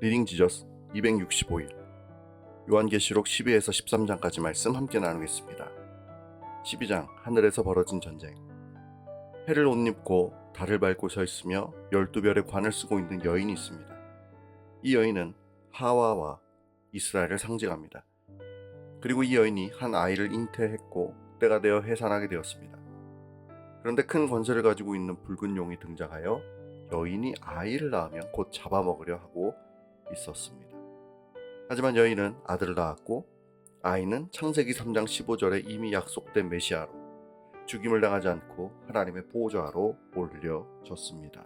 리딩 지저스 265일 요한계시록 12에서 13장까지 말씀 함께 나누겠습니다. 12장 하늘에서 벌어진 전쟁. 해를 옷 입고 달을 밟고 서 있으며 12별의 관을 쓰고 있는 여인이 있습니다. 이 여인은 하와와 이스라엘을 상징합니다. 그리고 이 여인이 한 아이를 잉태했고 때가 되어 해산하게 되었습니다. 그런데 큰 권세를 가지고 있는 붉은 용이 등장하여 여인이 아이를 낳으면 곧 잡아먹으려 하고 있었습니다. 하지만 여인은 아들을 낳았고 아이는 창세기 3장 15절에 이미 약속된 메시아로 죽임을 당하지 않고 하나님의 보호자로 올려졌습니다.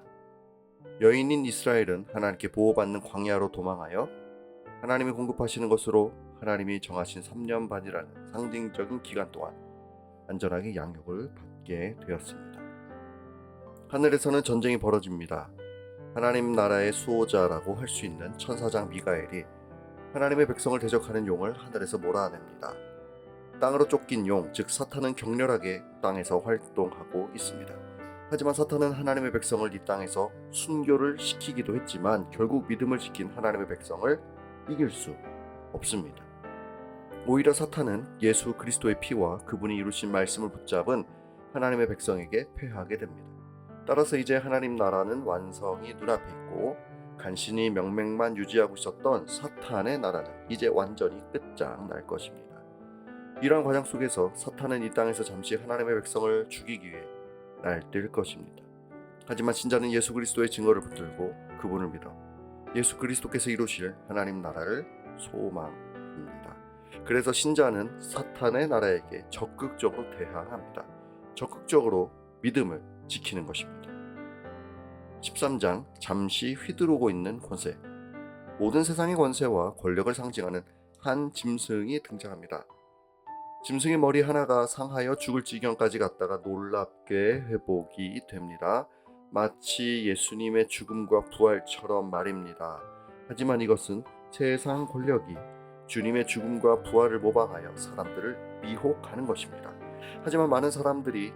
여인인 이스라엘은 하나님께 보호받는 광야로 도망하여 하나님이 공급하시는 것으로 하나님이 정하신 3년 반이라는 상징적인 기간 동안 안전하게 양육을 받게 되었습니다. 하늘에서는 전쟁이 벌어집니다. 하나님 나라의 수호자라고 할 수 있는 천사장 미가엘이 하나님의 백성을 대적하는 용을 하늘에서 몰아냅니다. 땅으로 쫓긴 용, 즉 사탄은 격렬하게 땅에서 활동하고 있습니다. 하지만 사탄은 하나님의 백성을 이 땅에서 순교를 시키기도 했지만 결국 믿음을 지킨 하나님의 백성을 이길 수 없습니다. 오히려 사탄은 예수 그리스도의 피와 그분이 이루신 말씀을 붙잡은 하나님의 백성에게 패하게 됩니다. 따라서 이제 하나님 나라는 완성이 눈앞에 있고 간신히 명맥만 유지하고 있었던 사탄의 나라는 이제 완전히 끝장날 것입니다. 이러한 과정 속에서 사탄은 이 땅에서 잠시 하나님의 백성을 죽이기 위해 날뛸 것입니다. 하지만 신자는 예수 그리스도의 증거를 붙들고 그분을 믿어 예수 그리스도께서 이루실 하나님 나라를 소망합니다. 그래서 신자는 사탄의 나라에게 적극적으로 대항합니다. 적극적으로 믿음을 지키는 것입니다. 13장 잠시 휘두르고 있는 권세. 모든 세상의 권세와 권력을 상징하는 한 짐승이 등장합니다. 짐승의 머리 하나가 상하여 죽을 지경까지 갔다가 놀랍게 회복이 됩니다. 마치 예수님의 죽음과 부활처럼 말입니다. 하지만 이것은 세상 권력이 주님의 죽음과 부활을 모방하여 사람들을 미혹하는 것입니다. 하지만 많은 사람들이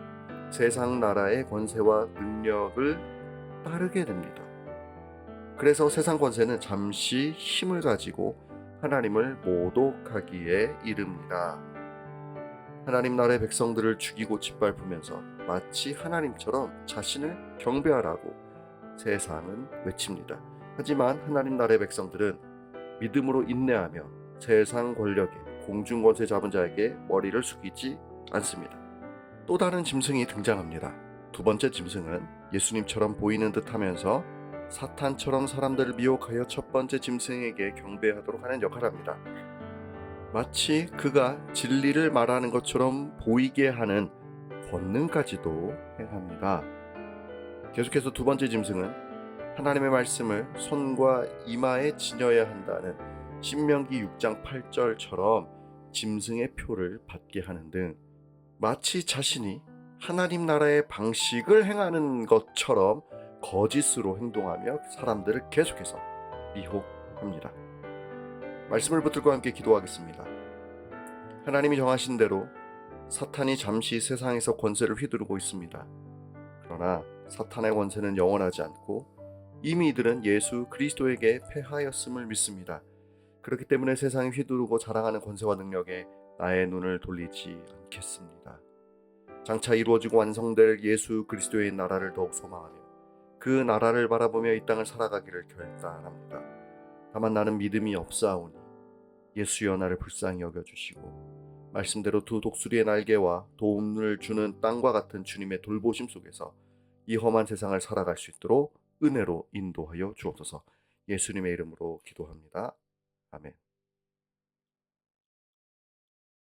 세상 나라의 권세와 능력을 따르게 됩니다. 그래서 세상 권세는 잠시 힘을 가지고 하나님을 모독하기에 이릅니다. 하나님 나라의 백성들을 죽이고 짓밟으면서 마치 하나님처럼 자신을 경배하라고 세상은 외칩니다. 하지만 하나님 나라의 백성들은 믿음으로 인내하며 세상 권력에 공중 권세 잡은 자에게 머리를 숙이지 않습니다. 또 다른 짐승이 등장합니다. 두 번째 짐승은 예수님처럼 보이는 듯 하면서 사탄처럼 사람들을 미혹하여 첫 번째 짐승에게 경배하도록 하는 역할을 합니다. 마치 그가 진리를 말하는 것처럼 보이게 하는 권능까지도 행합니다. 계속해서 두 번째 짐승은 하나님의 말씀을 손과 이마에 지녀야 한다는 신명기 6장 8절처럼 짐승의 표를 받게 하는 등 마치 자신이 하나님 나라의 방식을 행하는 것처럼 거짓으로 행동하며 사람들을 계속해서 미혹합니다. 말씀을 붙들고 함께 기도하겠습니다. 하나님이 정하신 대로 사탄이 잠시 세상에서 권세를 휘두르고 있습니다. 그러나 사탄의 권세는 영원하지 않고 이미 이들은 예수 그리스도에게 패하였음을 믿습니다. 그렇기 때문에 세상이 휘두르고 자랑하는 권세와 능력에 나의 눈을 돌리지 않겠습니다. 장차 이루어지고 완성될 예수 그리스도의 나라를 더욱 소망하며 그 나라를 바라보며 이 땅을 살아가기를 결단합니다. 다만 나는 믿음이 없사오니 예수여 나를 불쌍히 여겨주시고 말씀대로 두 독수리의 날개와 도움을 주는 땅과 같은 주님의 돌보심 속에서 이 험한 세상을 살아갈 수 있도록 은혜로 인도하여 주옵소서. 예수님의 이름으로 기도합니다. 아멘.